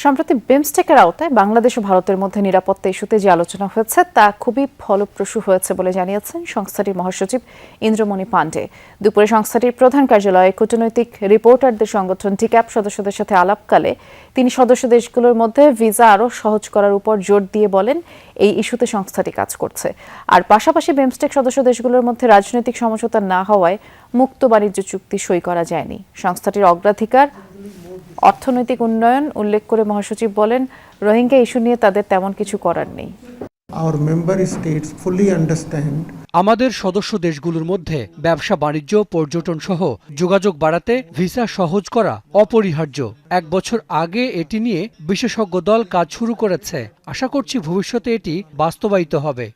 সম্প্রতি বিমস্টেকের আওতায় বাংলাদেশ ও ভারতের মধ্যে নিরাপত্তা ইস্যুতে যে আলোচনা হয়েছে তা খুবই ফলপ্রসূ হয়েছে বলে জানিয়েছেন সংস্থাটির মহাসচিব ইন্দ্রমণি পাণ্ডে। দুপুরে সংস্থাটির প্রধান কার্যালয়ে কূটনৈতিক রিপোর্টারদের সংগঠন টিক্যাপ সদস্যদের সাথে আলাপকালে তিনি সদস্য দেশগুলোর মধ্যে ভিসা আরও সহজ করার উপর জোর দিয়ে বলেন এই ইস্যুতে সংস্থাটি কাজ করছে। আর পাশাপাশি বিমস্টেক সদস্য দেশগুলোর মধ্যে রাজনৈতিক সমঝোতা না হওয়ায় মুক্ত বাণিজ্য চুক্তি সই করা যায়নি। সংস্থাটির অগ্রাধিকার অর্থনৈতিক উন্নয়ন উল্লেখ করে মহাসচিব বলেন, রোহিঙ্গা ইস্যু নিয়ে তাদের তেমন কিছু করার নেই। আমাদের সদস্য দেশগুলোর মধ্যে ব্যবসা বাণিজ্য পর্যটন সহ যোগাযোগ বাড়াতে ভিসা সহজ করা অপরিহার্য। 1 বছর আগে এটি নিয়ে বিশেষজ্ঞ দল কাজ শুরু করেছে। আশা করছি ভবিষ্যতে এটি বাস্তবায়িত হবে।